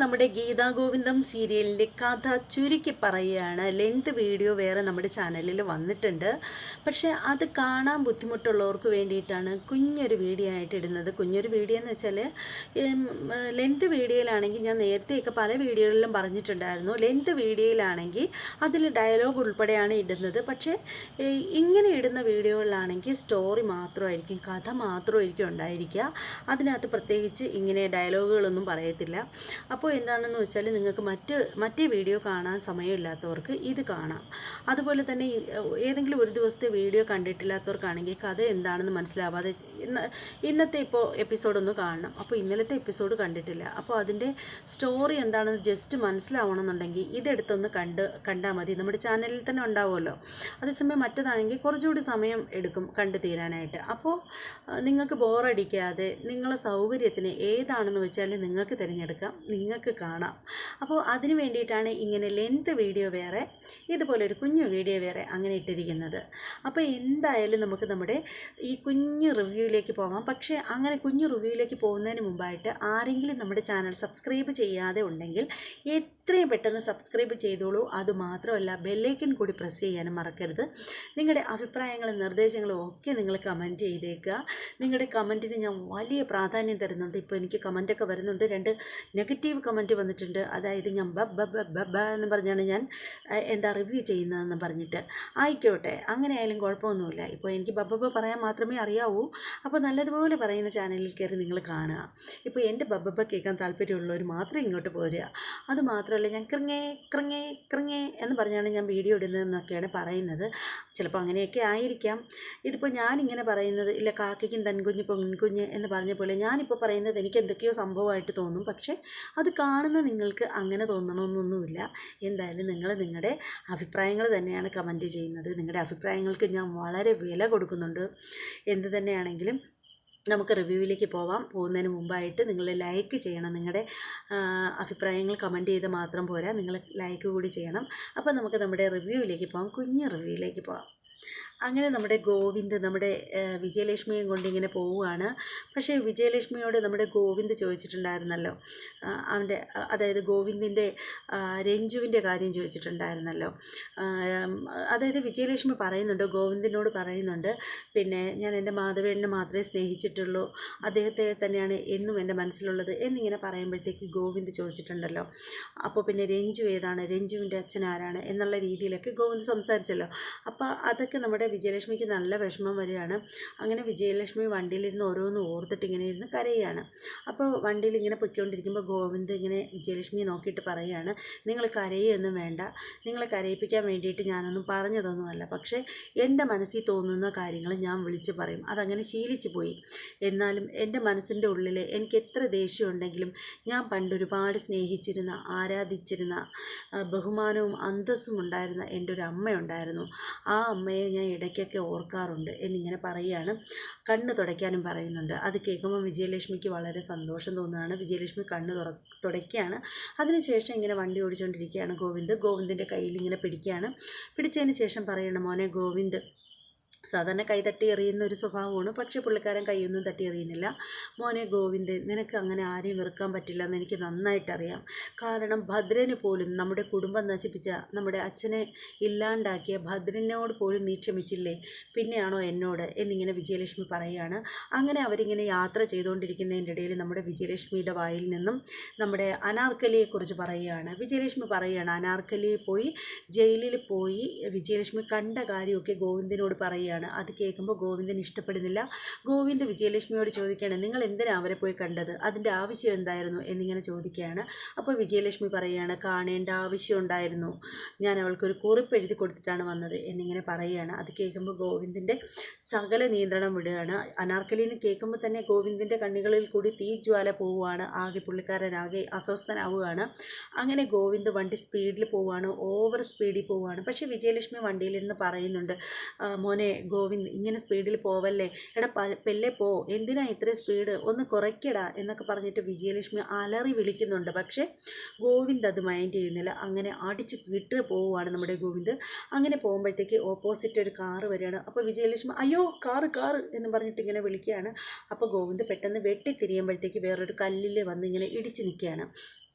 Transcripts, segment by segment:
നമ്മുടെ ഗീതാ ഗോവിന്ദം സീരിയലിൻ്റെ കഥ ചുരുക്കി പറയുകയാണ്. ലെങ്ത് വീഡിയോ വേറെ നമ്മുടെ ചാനലിൽ വന്നിട്ടുണ്ട്. പക്ഷേ അത് കാണാൻ ബുദ്ധിമുട്ടുള്ളവർക്ക് വേണ്ടിയിട്ടാണ് കുഞ്ഞൊരു വീഡിയോ ആയിട്ട് ഇടുന്നത്. കുഞ്ഞൊരു വീഡിയോ എന്ന് വെച്ചാൽ ലെങ്ത് വീഡിയോയിലാണെങ്കിൽ ഞാൻ നേരത്തെയൊക്കെ പല വീഡിയോകളിലും പറഞ്ഞിട്ടുണ്ടായിരുന്നു. ലെങ്ത് വീഡിയോയിലാണെങ്കിൽ അതിൽ ഡയലോഗ് ഉൾപ്പെടെയാണ് ഇടുന്നത്. പക്ഷേ ഇങ്ങനെ ഇടുന്ന വീഡിയോകളിലാണെങ്കിൽ സ്റ്റോറി മാത്രമായിരിക്കും, കഥ മാത്രമായിരിക്കും ഉണ്ടായിരിക്കുക. അതിനകത്ത് പ്രത്യേകിച്ച് ഇങ്ങനെ ഡയലോഗുകളൊന്നും പറയത്തില്ല. അപ്പോൾ എന്താണെന്ന് വെച്ചാൽ നിങ്ങൾക്ക് മറ്റേ വീഡിയോ കാണാൻ സമയമില്ലാത്തവർക്ക് ഇത് കാണാം. അതുപോലെ തന്നെ ഏതെങ്കിലും ഒരു ദിവസത്തെ വീഡിയോ കണ്ടിട്ടില്ലാത്തവർക്കാണെങ്കിൽ കഥ എന്താണെന്ന് മനസ്സിലാവാതെ ഇന്നത്തെ എപ്പിസോഡൊന്ന് കാണണം. അപ്പോൾ ഇന്നലത്തെ എപ്പിസോഡ് കണ്ടിട്ടില്ല, അപ്പോൾ അതിൻ്റെ സ്റ്റോറി എന്താണെന്ന് ജസ്റ്റ് മനസ്സിലാവണമെന്നുണ്ടെങ്കിൽ ഇതെടുത്തൊന്ന് കണ്ടാൽ മതി. നമ്മുടെ ചാനലിൽ തന്നെ ഉണ്ടാവുമല്ലോ. അതേസമയം മറ്റേതാണെങ്കിൽ കുറച്ചുകൂടി സമയം എടുക്കും കണ്ടു തീരാനായിട്ട്. അപ്പോൾ നിങ്ങൾക്ക് ബോറടിക്കാതെ നിങ്ങളെ സൗകര്യത്തിന് ഏതാണെന്ന് വെച്ചാൽ നിങ്ങൾക്ക് തിരഞ്ഞെടുക്കാം, നിങ്ങൾക്ക് കാണാം. അപ്പോൾ അതിന് വേണ്ടിയിട്ടാണ് ഇങ്ങനെ ലെങ്ത് വീഡിയോ വേറെ, ഇതുപോലൊരു കുഞ്ഞു വീഡിയോ വേറെ അങ്ങനെ ഇട്ടിരിക്കുന്നത്. അപ്പോൾ എന്തായാലും നമുക്ക് നമ്മുടെ ഈ കുഞ്ഞു റിവ്യൂയിലേക്ക് പോകാം. പക്ഷേ അങ്ങനെ കുഞ്ഞു റിവ്യൂയിലേക്ക് പോകുന്നതിന് മുമ്പായിട്ട് ആരെങ്കിലും നമ്മുടെ ചാനൽ സബ്സ്ക്രൈബ് ചെയ്യാതെ ഉണ്ടെങ്കിൽ എത്രയും പെട്ടെന്ന് സബ്സ്ക്രൈബ് ചെയ്തോളൂ. അതുമാത്രമല്ല ബെല്ലൈക്കൺ കൂടി പ്രസ് ചെയ്യാനും മറക്കരുത്. നിങ്ങളുടെ അഭിപ്രായങ്ങളും നിർദ്ദേശങ്ങളും ഒക്കെ നിങ്ങൾ കമൻറ്റ് ചെയ്തേക്കുക. നിങ്ങളുടെ കമൻറ്റിന് ഞാൻ വലിയ പ്രാധാന്യം തരുന്നുണ്ട്. ഇപ്പോൾ എനിക്ക് കമൻറ്റൊക്കെ വരുന്നുണ്ട്. 2 നെഗറ്റീവ് കമൻറ്റ് വന്നിട്ടുണ്ട്. അതായത് ഞാൻ ബ എന്ന് പറഞ്ഞാണ് ഞാൻ റിവ്യൂ ചെയ്യുന്നതെന്ന് പറഞ്ഞിട്ട്. ആയിക്കോട്ടെ, അങ്ങനെ ആയാലും കുഴപ്പമൊന്നുമില്ല. ഇപ്പോൾ എനിക്ക് ബബ്ബ പറയാൻ മാത്രമേ അറിയാവൂ. അപ്പോൾ നല്ലതുപോലെ പറയുന്ന ചാനലിൽ കയറി നിങ്ങൾ കാണുക. ഇപ്പോൾ എൻ്റെ ബബ്ബ കേൾക്കാൻ താല്പര്യമുള്ളവർ മാത്രം ഇങ്ങോട്ട് പോരുക. അതുമാത്രമല്ല, ഞാൻ ക്രിങ്ങേ എന്ന് പറഞ്ഞാണ് ഞാൻ വീഡിയോ ഇടുന്നതെന്നൊക്കെയാണ് പറയുന്നത്. ചിലപ്പോൾ അങ്ങനെയൊക്കെ ആയിരിക്കാം. ഇതിപ്പോൾ ഞാനിങ്ങനെ പറയുന്നത് ഇല്ല, കാക്കയ്ക്കും തൻകുഞ്ഞ് പൊൻകുഞ്ഞ് എന്ന് പറഞ്ഞ പോലെ ഞാനിപ്പോൾ പറയുന്നത് എനിക്ക് എന്തൊക്കെയോ സംഭവമായിട്ട് തോന്നും. പക്ഷേ അത് കാണുന്ന നിങ്ങൾക്ക് അങ്ങനെ തോന്നണമെന്നൊന്നുമില്ല. എന്തായാലും നിങ്ങൾ നിങ്ങളുടെ അഭിപ്രായങ്ങൾ തന്നെയാണ് കമൻറ്റ് ചെയ്യുന്നത്. നിങ്ങളുടെ അഭിപ്രായങ്ങൾക്ക് ഞാൻ വളരെ വില കൊടുക്കുന്നുണ്ട്. എന്ത് തന്നെയാണെങ്കിലും നമുക്ക് റിവ്യൂവിലേക്ക് പോകുന്നതിന് മുമ്പായിട്ട് നിങ്ങൾ ലൈക്ക് ചെയ്യണം. നിങ്ങളുടെ അഭിപ്രായങ്ങൾ കമൻറ്റ് ചെയ്ത് മാത്രം പോരാ, നിങ്ങൾ ലൈക്ക് കൂടി ചെയ്യണം. അപ്പോൾ നമുക്ക് നമ്മുടെ റിവ്യൂവിലേക്ക് പോകാം, കുഞ്ഞ് റിവ്യൂവിലേക്ക് പോകാം. അങ്ങനെ നമ്മുടെ ഗോവിന്ദ് നമ്മുടെ വിജയലക്ഷ്മിയും കൊണ്ടിങ്ങനെ പോവുകയാണ്. പക്ഷേ വിജയലക്ഷ്മിയോട് നമ്മുടെ ഗോവിന്ദ് ചോദിച്ചിട്ടുണ്ടായിരുന്നല്ലോ, അതായത് ഗോവിന്ദിൻ്റെ രഞ്ജുവിൻ്റെ കാര്യം ചോദിച്ചിട്ടുണ്ടായിരുന്നല്ലോ. അതായത് വിജയലക്ഷ്മി പറയുന്നുണ്ട്, ഗോവിന്ദിനോട് പറയുന്നുണ്ട്, പിന്നെ ഞാൻ എൻ്റെ മാധവേണ്ണനെ മാത്രമേ സ്നേഹിച്ചിട്ടുള്ളൂ, അദ്ദേഹത്തെ തന്നെയാണ് എന്നും എൻ്റെ മനസ്സിലുള്ളത് എന്നിങ്ങനെ പറയുമ്പോഴത്തേക്ക് ഗോവിന്ദ് ചോദിച്ചിട്ടുണ്ടല്ലോ. അപ്പോൾ പിന്നെ രഞ്ജു ഏതാണ്, രഞ്ജുവിൻ്റെ അച്ഛൻ ആരാണ് എന്നുള്ള രീതിയിലൊക്കെ ഗോവിന്ദ് സംസാരിച്ചല്ലോ. അപ്പോൾ അതൊക്കെ നമ്മുടെ വിജയലക്ഷ്മിക്ക് നല്ല വിഷമം വരികയാണ്. അങ്ങനെ വിജയലക്ഷ്മി വണ്ടിയിലിരുന്ന് ഓരോന്ന് ഓർത്തിട്ട് ഇങ്ങനെ ഇരുന്ന് കരയുകയാണ്. അപ്പോൾ വണ്ടിയിൽ ഇങ്ങനെ പൊയ്ക്കൊണ്ടിരിക്കുമ്പോൾ ഗോവിന്ദ് ഇങ്ങനെ വിജയലക്ഷ്മിയെ നോക്കിയിട്ട് പറയുകയാണ്, നിങ്ങൾ കരയൊന്നും വേണ്ട, നിങ്ങളെ കരയിപ്പിക്കാൻ വേണ്ടിയിട്ട് ഞാനൊന്നും പറഞ്ഞതൊന്നുമല്ല. പക്ഷേ എൻ്റെ മനസ്സിൽ തോന്നുന്ന കാര്യങ്ങൾ ഞാൻ വിളിച്ച് പറയും, അതങ്ങനെ ശീലിച്ചു പോയി. എന്നാലും എൻ്റെ മനസ്സിൻ്റെ ഉള്ളിൽ എനിക്ക് എത്ര ദേഷ്യമുണ്ടെങ്കിലും ഞാൻ പണ്ടൊരുപാട് സ്നേഹിച്ചിരുന്ന, ആരാധിച്ചിരുന്ന, ബഹുമാനവും അന്തസ്സും ഉണ്ടായിരുന്ന എൻ്റെ ഒരു അമ്മയുണ്ടായിരുന്നു. ആ അമ്മയെ ഞാൻ ഇടയ്ക്കൊക്കെ ഓർക്കാറുണ്ട് എന്നിങ്ങനെ പറയുകയാണ്. കണ്ണ് തുടയ്ക്കാനും പറയുന്നുണ്ട്. അത് കേൾക്കുമ്പോൾ വിജയലക്ഷ്മിക്ക് വളരെ സന്തോഷം തോന്നുകയാണ്. വിജയലക്ഷ്മി കണ്ണ് തുടയ്ക്കുകയാണ്. അതിനുശേഷം ഇങ്ങനെ വണ്ടി ഓടിച്ചുകൊണ്ടിരിക്കുകയാണ് ഗോവിന്ദിൻ്റെ കയ്യിൽ ഇങ്ങനെ പിടിച്ചതിന് ശേഷം പറയണം, മോനെ ഗോവിന്ദ്, സാധാരണ കൈ തട്ടി എറിയുന്ന ഒരു സ്വഭാവമാണ്, പക്ഷേ പുള്ളിക്കാരൻ കൈയൊന്നും തട്ടി എറിയുന്നില്ല. മോനെ ഗോവിന്ദ്, നിനക്ക് അങ്ങനെ ആരെയും വെറുക്കാൻ പറ്റില്ല എന്ന് എനിക്ക് നന്നായിട്ടറിയാം. കാരണം ഭദ്രന് പോലും, നമ്മുടെ കുടുംബം നശിപ്പിച്ച, നമ്മുടെ അച്ഛനെ ഇല്ലാണ്ടാക്കിയ ഭദ്രനോട് പോലും നീ ക്ഷമിച്ചില്ലേ, പിന്നെയാണോ എന്നോട് എന്നിങ്ങനെ വിജയലക്ഷ്മി പറയുകയാണ്. അങ്ങനെ അവരിങ്ങനെ യാത്ര ചെയ്തുകൊണ്ടിരിക്കുന്നതിൻ്റെ ഇടയിൽ നമ്മുടെ വിജയലക്ഷ്മിയുടെ വായിൽ നിന്നും നമ്മുടെ അനാർക്കലിയെക്കുറിച്ച് പറയുകയാണ്. വിജയലക്ഷ്മി പറയുകയാണ്, അനാർക്കലിയെ പോയി ജയിലിൽ പോയി വിജയലക്ഷ്മി കണ്ട കാര്യമൊക്കെ ഗോവിന്ദിനോട് പറയുകയാണ്. അത് കേൾക്കുമ്പോൾ ഗോവിന്ദിന് ഇഷ്ടപ്പെടുന്നില്ല. ഗോവിന്ദ് വിജയലക്ഷ്മിയോട് ചോദിക്കുകയാണ്, നിങ്ങൾ എന്തിനാ അവരെ പോയി കണ്ടത്, അതിൻ്റെ ആവശ്യം എന്തായിരുന്നു എന്നിങ്ങനെ ചോദിക്കുകയാണ്. അപ്പോൾ വിജയലക്ഷ്മി പറയുകയാണ്, കാണേണ്ട ആവശ്യം ഉണ്ടായിരുന്നു, ഞാൻ അവൾക്കൊരു കുറിപ്പ് എഴുതി കൊടുത്തിട്ടാണ് വന്നത് എന്നിങ്ങനെ പറയുകയാണ്. അത് കേൾക്കുമ്പോൾ ഗോവിന്ദിൻ്റെ സകല നിയന്ത്രണം വിടുകയാണ്. അനാർക്കലി എന്ന് കേൾക്കുമ്പോൾ തന്നെ ഗോവിന്ദിൻ്റെ കണ്ണുകളിൽ കൂടി തീജ്വാല പോവുകയാണ്. ആകെ അസ്വസ്ഥനാവുകയാണ്. അങ്ങനെ ഗോവിന്ദ് വണ്ടി സ്പീഡിൽ പോവുകയാണ്, ഓവർ സ്പീഡിൽ പോവുകയാണ്. പക്ഷേ വിജയലക്ഷ്മി വണ്ടിയിലിരുന്ന് പറയുന്നുണ്ട്, മോനെ ഗോവിന്ദ്, ഇങ്ങനെ സ്പീഡിൽ പോവല്ലേ, എടാ പെല്ലേ പോ, എന്തിനാ ഇത്ര സ്പീഡ്, ഒന്ന് കുറയ്ക്കടാ എന്നൊക്കെ പറഞ്ഞിട്ട് വിജയലക്ഷ്മി അലറി വിളിക്കുന്നുണ്ട്. പക്ഷേ ഗോവിന്ദ് അത് മൈൻഡ് ചെയ്യുന്നില്ല. അങ്ങനെ അടിച്ച് വിട്ട് പോവുകയാണ് നമ്മുടെ ഗോവിന്ദ്. അങ്ങനെ പോകുമ്പോഴത്തേക്ക് ഓപ്പോസിറ്റ് ഒരു കാറ് വരികയാണ്. അപ്പോൾ വിജയലക്ഷ്മി അയ്യോ കാറ് എന്ന് പറഞ്ഞിട്ട് ഇങ്ങനെ വിളിക്കുകയാണ്. അപ്പോൾ ഗോവിന്ദ് പെട്ടെന്ന് വെട്ടിത്തിരിയുമ്പോഴത്തേക്ക് വേറൊരു കല്ലിൽ വന്ന് ഇങ്ങനെ ഇടിച്ച് നിൽക്കുകയാണ്.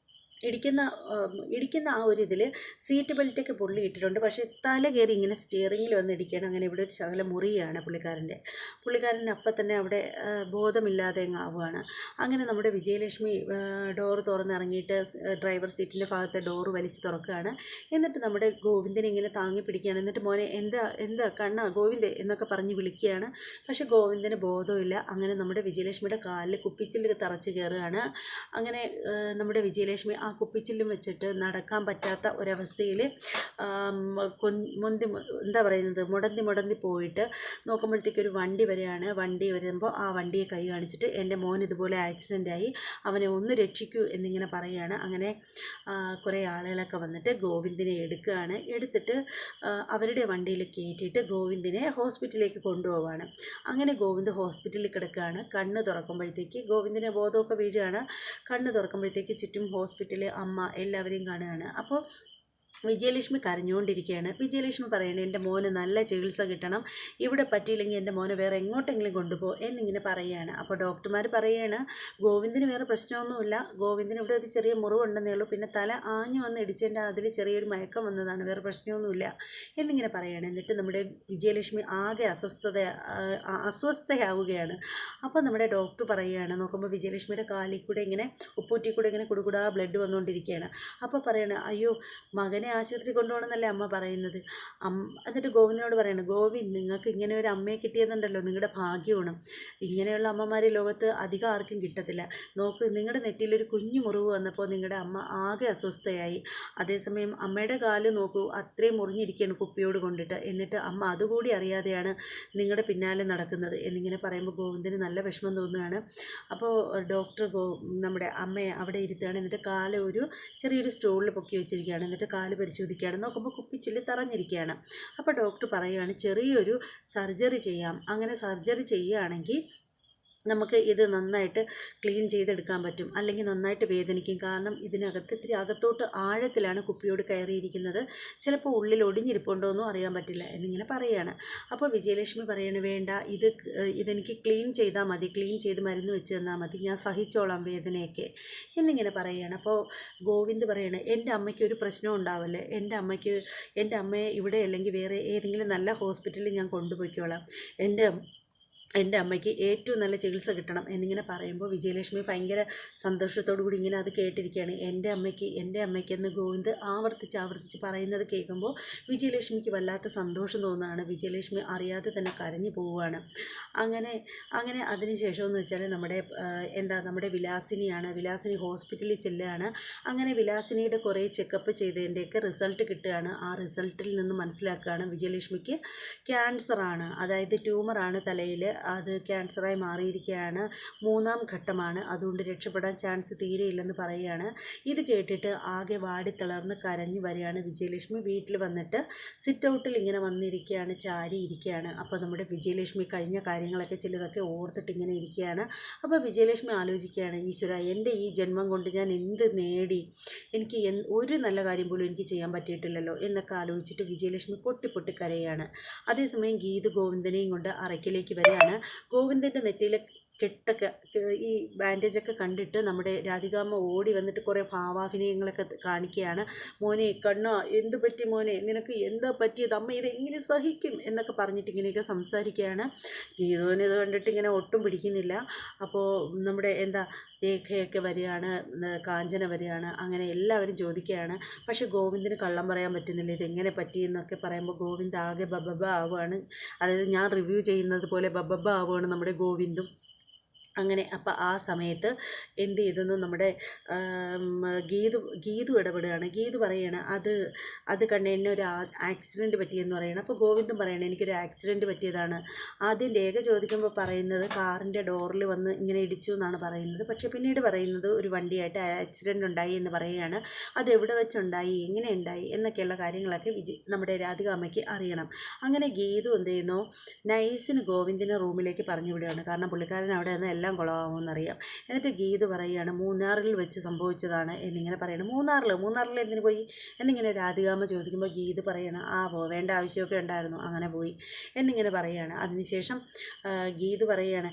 ഇടിക്കുന്ന ആ ഒരു ഇതിൽ സീറ്റ് ബെൽറ്റൊക്കെ പുള്ളി ഇട്ടിട്ടുണ്ട്. പക്ഷേ തല കയറി ഇങ്ങനെ സ്റ്റിയറിങ്ങിൽ വന്ന് ഇടിക്കുകയാണ്. അങ്ങനെ ഇവിടെ ഒരു ശകല മുറിയാണ് പുള്ളിക്കാരൻ അപ്പം തന്നെ അവിടെ ബോധമില്ലാതെ അങ്ങ് ആവുകയാണ്. അങ്ങനെ നമ്മുടെ വിജയലക്ഷ്മി ഡോറ് തുറന്നിറങ്ങിയിട്ട് ഡ്രൈവർ സീറ്റിൻ്റെ ഭാഗത്തെ ഡോറ് വലിച്ച് തുറക്കുകയാണ്. എന്നിട്ട് നമ്മുടെ ഗോവിന്ദനെ ഇങ്ങനെ താങ്ങി പിടിക്കുകയാണ്. എന്നിട്ട് മോനെ എന്താ കണ്ണാ ഗോവിന്ദേ എന്നൊക്കെ പറഞ്ഞ് വിളിക്കുകയാണ്. പക്ഷേ ഗോവിന്ദന് ബോധമില്ല. അങ്ങനെ നമ്മുടെ വിജയലക്ഷ്മിയുടെ കാലിൽ കുപ്പിച്ചില്ല് തറച്ച് കയറുകയാണ്. അങ്ങനെ നമ്മുടെ വിജയലക്ഷ്മി ആ കുപ്പിച്ചില്ലും വെച്ചിട്ട് നടക്കാൻ പറ്റാത്ത ഒരവസ്ഥയിൽ എന്താ പറയുന്നത് മുടന്തി പോയിട്ട് നോക്കുമ്പോഴത്തേക്ക് ഒരു വണ്ടി വരികയാണ്. വണ്ടി വരുമ്പോൾ ആ വണ്ടിയെ കൈ കാണിച്ചിട്ട് എൻ്റെ മോൻ ഇതുപോലെ ആക്സിഡൻ്റായി, അവനെ ഒന്ന് രക്ഷിക്കൂ എന്നിങ്ങനെ പറയുകയാണ്. അങ്ങനെ കുറേ ആളുകളൊക്കെ വന്നിട്ട് ഗോവിന്ദിനെ എടുത്തിട്ട് അവരുടെ വണ്ടിയിൽ കയറ്റിയിട്ട് ഗോവിന്ദിനെ ഹോസ്പിറ്റലിലേക്ക് കൊണ്ടുപോവാണ്. അങ്ങനെ ഗോവിന്ദ് ഹോസ്പിറ്റലിൽ കിടക്കുകയാണ്. കണ്ണ് തുറക്കുമ്പോഴത്തേക്ക് ഗോവിന്ദിനെ ബോധമൊക്കെ വീഴുകയാണ്. കണ്ണ് തുറക്കുമ്പോഴത്തേക്ക് ചുറ്റും ഹോസ്പിറ്റൽ, അമ്മ എല്ലാവരെയും കാണുകയാണ്. അപ്പോൾ വിജയലക്ഷ്മി കരഞ്ഞുകൊണ്ടിരിക്കുകയാണ്. വിജയലക്ഷ്മി പറയണേ എൻ്റെ മോന് നല്ല ചികിത്സ കിട്ടണം, ഇവിടെ പറ്റിയില്ലെങ്കിൽ എൻ്റെ മോനെ വേറെ എങ്ങോട്ടെങ്കിലും കൊണ്ടുപോകും എന്നിങ്ങനെ പറയുകയാണ്. അപ്പോൾ ഡോക്ടർമാർ പറയുകയാണ് ഗോവിന്ദിന് വേറെ പ്രശ്നമൊന്നുമില്ല, ഗോവിന്ദിന് ഇവിടെ ഒരു ചെറിയ മുറിവുണ്ടെന്നേ ഉള്ളൂ, പിന്നെ തല ആഞ്ഞു വന്ന് ഇടിച്ചതിൻ്റെ അതിൽ ചെറിയൊരു മയക്കം വന്നതാണ്, വേറെ പ്രശ്നമൊന്നുമില്ല എന്നിങ്ങനെ പറയുകയാണ്. എന്നിട്ട് നമ്മുടെ വിജയലക്ഷ്മി ആകെ അസ്വസ്ഥയാവുകയാണ്. അപ്പോൾ നമ്മുടെ ഡോക്ടർ പറയുകയാണ്, നോക്കുമ്പോൾ വിജയലക്ഷ്മിയുടെ കാലിൽ കൂടെ ഇങ്ങനെ ഉപ്പൂറ്റി കൂടെ ഇങ്ങനെ കുടുകുടാ ബ്ലഡ് വന്നുകൊണ്ടിരിക്കുകയാണ്. അപ്പോൾ പറയണ അയ്യോ മകനെ ആശുപത്രി കൊണ്ടുപോകണമെന്നല്ലേ അമ്മ പറയുന്നത്. എന്നിട്ട് ഗോവിന്ദനോട് പറയണം, ഗോവിന്ദ് നിങ്ങൾക്ക് ഇങ്ങനെ ഒരു അമ്മയെ കിട്ടിയതുണ്ടല്ലോ, നിങ്ങളുടെ ഭാഗ്യമാണ്. ഇങ്ങനെയുള്ള അമ്മമാരെ ലോകത്ത് അധികം ആർക്കും കിട്ടത്തില്ല. നോക്ക്, നിങ്ങളുടെ നെറ്റിയിലൊരു കുഞ്ഞു മുറിവ് വന്നപ്പോൾ നിങ്ങളുടെ അമ്മ ആകെ അസ്വസ്ഥയായി. അതേസമയം അമ്മയുടെ കാല് നോക്കൂ, അത്രയും മുറിഞ്ഞിരിക്കുകയാണ് കുപ്പിയോട് കൊണ്ടിട്ട്. എന്നിട്ട് അമ്മ അതുകൂടി അറിയാതെയാണ് നിങ്ങളുടെ പിന്നാലെ നടക്കുന്നത് എന്നിങ്ങനെ പറയുമ്പോൾ ഗോവിന്ദന് നല്ല വിഷമം തോന്നുകയാണ്. അപ്പോൾ ഡോക്ടർ നമ്മുടെ അമ്മയെ അവിടെ ഇരുത്തുകയാണ്. എന്നിട്ട് കാല് ഒരു ചെറിയൊരു സ്റ്റൂളിൽ പൊക്കി വെച്ചിരിക്കുകയാണ്. എന്നിട്ട് കാല് പരിശോധിക്കുകയാണ്. നോക്കുമ്പോൾ കുപ്പിച്ചില്ല് തറഞ്ഞിരിക്കുകയാണ്. അപ്പോൾ ഡോക്ടർ പറയുകയാണ് ചെറിയൊരു സർജറി ചെയ്യാം. അങ്ങനെ സർജറി ചെയ്യുകയാണെങ്കിൽ നമുക്ക് ഇത് നന്നായിട്ട് ക്ലീൻ ചെയ്തെടുക്കാൻ പറ്റും, അല്ലെങ്കിൽ നന്നായിട്ട് വേദനിക്കും. കാരണം ഇത്തിരി അകത്തോട്ട് ആഴത്തിലാണ് കുപ്പിയോട് കയറിയിരിക്കുന്നത്, ചിലപ്പോൾ ഉള്ളിൽ ഒടിഞ്ഞിരിപ്പുണ്ടോയെന്നും അറിയാൻ പറ്റില്ല എന്നിങ്ങനെ പറയുകയാണ്. അപ്പോൾ വിജയലക്ഷ്മി പറയണ വേണ്ട, ഇതെനിക്ക് ക്ലീൻ ചെയ്താൽ മതി, ക്ലീൻ ചെയ്ത് മരുന്ന് വെച്ച് തന്നാൽ മതി, ഞാൻ സഹിച്ചോളാം വേദനയൊക്കെ എന്നിങ്ങനെ പറയുകയാണ്. അപ്പോൾ ഗോവിന്ദ് പറയണ എൻ്റെ അമ്മയ്ക്ക് ഒരു പ്രശ്നവും ഉണ്ടാവില്ലേ, എൻ്റെ അമ്മയെ ഇവിടെ അല്ലെങ്കിൽ വേറെ ഏതെങ്കിലും നല്ല ഹോസ്പിറ്റലിൽ ഞാൻ കൊണ്ടുപോയിക്കോളാം, എൻ്റെ അമ്മയ്ക്ക് ഏറ്റവും നല്ല ചികിത്സ കിട്ടണം എന്നിങ്ങനെ പറയുമ്പോൾ വിജയലക്ഷ്മി ഭയങ്കര സന്തോഷത്തോടു കൂടി ഇങ്ങനെ അത് കേട്ടിരിക്കുകയാണ്. എൻ്റെ അമ്മയ്ക്കെന്ന് ഗോവിന്ദ് ആവർത്തിച്ച് പറയുന്നത് കേൾക്കുമ്പോൾ വിജയലക്ഷ്മിക്ക് വല്ലാത്ത സന്തോഷം തോന്നുകയാണ്. വിജയലക്ഷ്മി അറിയാതെ തന്നെ കരഞ്ഞു പോവുകയാണ്. അങ്ങനെ അതിനുശേഷം എന്ന് വെച്ചാൽ നമ്മുടെ വിലാസിനി ഹോസ്പിറ്റലിൽ ചെല്ലുകയാണ്. അങ്ങനെ വിലാസിനിയുടെ കുറേ ചെക്കപ്പ് ചെയ്തതിൻ്റെയൊക്കെ റിസൾട്ട് കിട്ടുകയാണ്. ആ റിസൾട്ടിൽ നിന്ന് മനസ്സിലാക്കുകയാണ് വിജയലക്ഷ്മിക്ക് ക്യാൻസറാണ്, അതായത് ട്യൂമറാണ് തലയിൽ, അത് ക്യാൻസറായി മാറിയിരിക്കുകയാണ്, 3ാം ഘട്ടമാണ്, അതുകൊണ്ട് രക്ഷപ്പെടാൻ ചാൻസ് തീരെയില്ലെന്ന് പറയുകയാണ്. ഇത് കേട്ടിട്ട് ആകെ വാടിത്തളർന്ന് കരഞ്ഞു വരികയാണ് വിജയലക്ഷ്മി. വീട്ടിൽ വന്നിട്ട് സിറ്റ് ഔട്ടിൽ ഇങ്ങനെ വന്നിരിക്കുകയാണ്, ചാരിയിരിക്കുകയാണ്. അപ്പോൾ നമ്മുടെ വിജയലക്ഷ്മി കഴിഞ്ഞ കാര്യങ്ങളൊക്കെ ചിലതൊക്കെ ഓർത്തിട്ട് ഇങ്ങനെ ഇരിക്കുകയാണ്. അപ്പോൾ വിജയലക്ഷ്മി ആലോചിക്കുകയാണ്, ഈശ്വര എൻ്റെ ഈ ജന്മം കൊണ്ട് ഞാൻ എന്ത് നേടി, എനിക്ക് ഒരു നല്ല കാര്യം പോലും എനിക്ക് ചെയ്യാൻ പറ്റിയിട്ടില്ലല്ലോ എന്നൊക്കെ ആലോചിച്ചിട്ട് വിജയലക്ഷ്മി പൊട്ടി കരയാണ്. അതേസമയം ഗീതു ഗോവിന്ദനെയും കൊണ്ട് അറയ്ക്കിലേക്ക് വരികയാണ്. ഗോവിന്ദൻ്റെ നെറ്റിയിലെ കെട്ടൊക്കെ ഈ ബാൻഡേജൊക്കെ കണ്ടിട്ട് നമ്മുടെ രാധികാമ്മ ഓടി വന്നിട്ട് കുറേ ഭാവാഭിനയങ്ങളൊക്കെ കാണിക്കുകയാണ്. മോനെ കണ്ണ എന്ത് പറ്റി മോനെ, നിനക്ക് എന്താ പറ്റിയത്, അമ്മ ഇതെങ്ങനെ സഹിക്കും എന്നൊക്കെ പറഞ്ഞിട്ട് ഇങ്ങനെയൊക്കെ സംസാരിക്കുകയാണ്. ഗീതുവിന് ഇത് കണ്ടിട്ട് ഇങ്ങനെ ഒട്ടും പിടിക്കുന്നില്ല. അപ്പോൾ നമ്മുടെ രേഖയൊക്കെ വരികയാണ്, കാഞ്ചന വരികയാണ്. അങ്ങനെ എല്ലാവരും ചോദിക്കുകയാണ്. പക്ഷേ ഗോവിന്ദിന് കള്ളം പറയാൻ പറ്റുന്നില്ല, ഇതെങ്ങനെ പറ്റിയെന്നൊക്കെ പറയുമ്പോൾ ഗോവിന്ദ് ആകെ ബബബ ആവുകയാണ്. അതായത് ഞാൻ റിവ്യൂ ചെയ്യുന്നത് പോലെ ബബബ ആവുകയാണ് നമ്മുടെ ഗോവിന്ദും. അങ്ങനെ അപ്പം ആ സമയത്ത് എന്ത് ചെയ്തെന്ന് നമ്മുടെ ഗീതു ഇടപെടുകയാണ്. ഗീതു പറയുകയാണ് അത് കണ്ട് എന്നെ ഒരു ആക്സിഡൻറ്റ് പറ്റിയെന്ന് പറയണം. അപ്പോൾ ഗോവിന്ദും പറയണം എനിക്കൊരു ആക്സിഡൻറ്റ് പറ്റിയതാണ്. ആദ്യം രേഖ ചോദിക്കുമ്പോൾ പറയുന്നത് കാറിൻ്റെ ഡോറിൽ വന്ന് ഇങ്ങനെ ഇടിച്ചു എന്നാണ് പറയുന്നത്. പക്ഷേ പിന്നീട് പറയുന്നത് ഒരു വണ്ടിയായിട്ട് ആക്സിഡൻറ്റ് ഉണ്ടായി എന്ന് പറയുകയാണ്. അത് എവിടെ വെച്ചുണ്ടായി, എങ്ങനെ ഉണ്ടായി എന്നൊക്കെയുള്ള കാര്യങ്ങളൊക്കെ നമ്മുടെ രാധികാമ്മയ്ക്ക് അറിയണം. അങ്ങനെ ഗീതു എന്ത് ചെയ്യുന്നു, നൈസിന് ഗോവിന്ദിനെ റൂമിലേക്ക് പറഞ്ഞു വിടുകയാണ്. കാരണം പുള്ളിക്കാരൻ അവിടെ നിന്ന് എല്ലാം കുളമാകുമെന്നറിയാം. എന്നിട്ട് ഗീതു പറയുകയാണ് മൂന്നാറിൽ വെച്ച് സംഭവിച്ചതാണ് എന്നിങ്ങനെ പറയണം. മൂന്നാറിൽ എന്തിനു പോയി എന്നിങ്ങനെ രാധികാമ്മ ചോദിക്കുമ്പോൾ ഗീതു പറയണം പോവേണ്ട ആവശ്യമൊക്കെ ഉണ്ടായിരുന്നു, അങ്ങനെ പോയി എന്നിങ്ങനെ പറയുകയാണ്. അതിനുശേഷം ഗീതു പറയുകയാണ്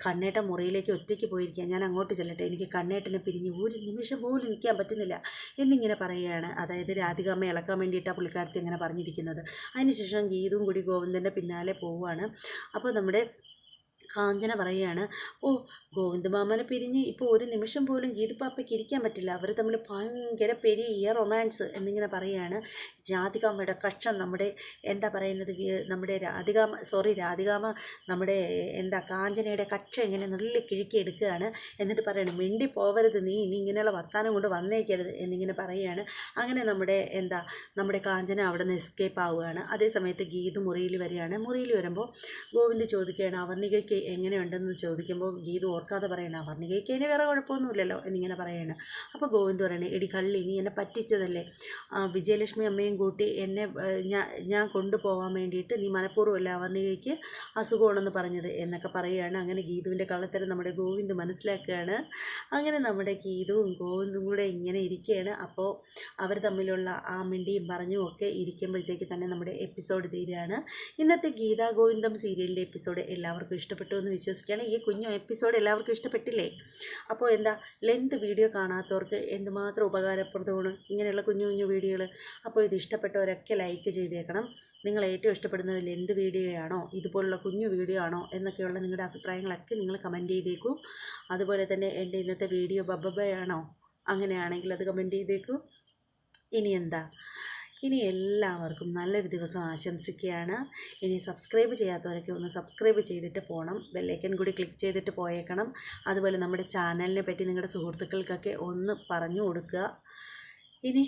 കണ്ണേട്ട മുറിയിലേക്ക് ഒറ്റയ്ക്ക് പോയിരിക്കുക, ഞാൻ അങ്ങോട്ട് ചെല്ലട്ടെ, എനിക്ക് കണ്ണേട്ടനെ പിരിഞ്ഞ് ഒരു നിമിഷം പോലും നിൽക്കാൻ പറ്റുന്നില്ല എന്നിങ്ങനെ പറയുകയാണ്. അതായത് രാധികാമ്മ ഇളക്കാൻ വേണ്ടിയിട്ടാണ് പുള്ളിക്കാരത്തി അങ്ങനെ പറഞ്ഞിരിക്കുന്നത്. അതിനുശേഷം ഗീതുവും കൂടി ഗോവിന്ദൻ്റെ പിന്നാലെ പോവുകയാണ്. അപ്പോൾ നമ്മുടെ കാഞ്ചന പറയുകയാണ്, ഗോവിന്ദമാമനെ പിരിഞ്ഞ് ഇപ്പോൾ ഒരു നിമിഷം പോലും ഗീതുപ്പാപ്പയ്ക്ക് ഇരിക്കാൻ പറ്റില്ല, അവർ തമ്മിൽ ഭയങ്കര പെരിയ റൊമാൻസ് എന്നിങ്ങനെ പറയുകയാണ്. രാധികാമ്മയുടെ കക്ഷം നമ്മുടെ എന്താ പറയുന്നത്, നമ്മുടെ രാധികാമ്മ നമ്മുടെ കാഞ്ചനയുടെ കക്ഷ ഇങ്ങനെ നുള്ളി കിഴുക്കി എടുക്കുകയാണ്. എന്നിട്ട് പറയണം, മിണ്ടി പോവരുത്, നീ ഇനി ഇങ്ങനെയുള്ള വർത്താനം കൊണ്ട് വന്നേക്കരുത് എന്നിങ്ങനെ പറയുകയാണ്. അങ്ങനെ നമ്മുടെ കാഞ്ചന അവിടെ നിന്ന് എസ്കേപ്പ് ആവുകയാണ്. അതേസമയത്ത് ഗീതു മുറിയിൽ വരികയാണ്. മുറിയിൽ വരുമ്പോൾ ഗോവിന്ദ് ചോദിക്കുകയാണ് അവർണികയ്ക്ക് എങ്ങനെയുണ്ടെന്ന് ചോദിക്കുമ്പോൾ ഗീതു ഓർക്കാതെ പറയണം, അവർണികയ്ക്ക് അതിന് വേറെ കുഴപ്പമൊന്നുമില്ലല്ലോ എന്നിങ്ങനെ പറയണം. അപ്പോൾ ഗോവിന്ദ് പറയണേ, എടി കള്ളി, നീ എന്നെ പറ്റിച്ചതല്ലേ, വിജയലക്ഷ്മി അമ്മയും കൂട്ടി എന്നെ ഞാൻ കൊണ്ടുപോകാൻ വേണ്ടിയിട്ട് നീ മനഃപൂർവ്വമല്ല അവർണികയ്ക്ക് അസുഖമാണെന്ന് പറഞ്ഞത് എന്നൊക്കെ പറയുകയാണ്. അങ്ങനെ ഗീതുവിൻ്റെ കള്ളത്തരം നമ്മുടെ ഗോവിന്ദ് മനസ്സിലാക്കുകയാണ്. അങ്ങനെ നമ്മുടെ ഗീതുവും ഗോവിന്ദും കൂടെ ഇങ്ങനെ ഇരിക്കുകയാണ്. അപ്പോൾ അവർ തമ്മിലുള്ള ആ മിണ്ടിയും പറഞ്ഞും ഒക്കെ ഇരിക്കുമ്പോഴത്തേക്ക് തന്നെ നമ്മുടെ എപ്പിസോഡ് തീരുകയാണ്. ഇന്നത്തെ ഗീതാ ഗോവിന്ദം സീരിയലിൻ്റെ എപ്പിസോഡ് എല്ലാവർക്കും ഇഷ്ടപ്പെട്ടു എന്ന് വിശ്വസിക്കുകയാണ്. ഈ കുഞ്ഞു എപ്പിസോഡ് എല്ലാവർക്കും ഇഷ്ടപ്പെട്ടില്ലേ? അപ്പോൾ ലെന്ത് വീഡിയോ കാണാത്തവർക്ക് എന്തുമാത്രം ഉപകാരപ്രദമാണ് ഇങ്ങനെയുള്ള കുഞ്ഞു കുഞ്ഞു വീഡിയോകൾ. അപ്പോൾ ഇത് ഇഷ്ടപ്പെട്ടവരൊക്കെ ലൈക്ക് ചെയ്തേക്കണം. നിങ്ങൾ ഏറ്റവും ഇഷ്ടപ്പെടുന്നത് ലെന്ത് വീഡിയോ ആണോ, ഇതുപോലുള്ള കുഞ്ഞു വീഡിയോ ആണോ എന്നൊക്കെയുള്ള നിങ്ങളുടെ അഭിപ്രായങ്ങളൊക്കെ നിങ്ങൾ കമൻറ്റ് ചെയ്തേക്കൂ. അതുപോലെ തന്നെ എൻ്റെ ഇന്നത്തെ വീഡിയോ ബബ്ബയാണോ, അങ്ങനെയാണെങ്കിൽ അത് കമൻറ്റ് ചെയ്തേക്കൂ. ഇനി എല്ലാവർക്കും നല്ലൊരു ദിവസം ആശംസിക്കുകയാണ്. ഇനി സബ്സ്ക്രൈബ് ചെയ്യാത്തവരൊക്കെ ഒന്ന് സബ്സ്ക്രൈബ് ചെയ്തിട്ട് പോകണം, ബെല്ലൈക്കൻ കൂടി ക്ലിക്ക് ചെയ്തിട്ട് പോയേക്കണം. അതുപോലെ നമ്മുടെ ചാനലിനെ പറ്റി നിങ്ങളുടെ സുഹൃത്തുക്കൾക്കൊക്കെ ഒന്ന് പറഞ്ഞു കൊടുക്കുക. ഇനി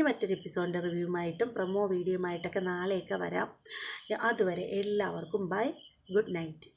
മറ്റൊരു എപ്പിസോഡിൻ്റെ റിവ്യൂമായിട്ടും പ്രൊമോ വീഡിയോയുമായിട്ടൊക്കെ നാളെയൊക്കെ വരാം. അതുവരെ എല്ലാവർക്കും ബൈ, ഗുഡ് നൈറ്റ്.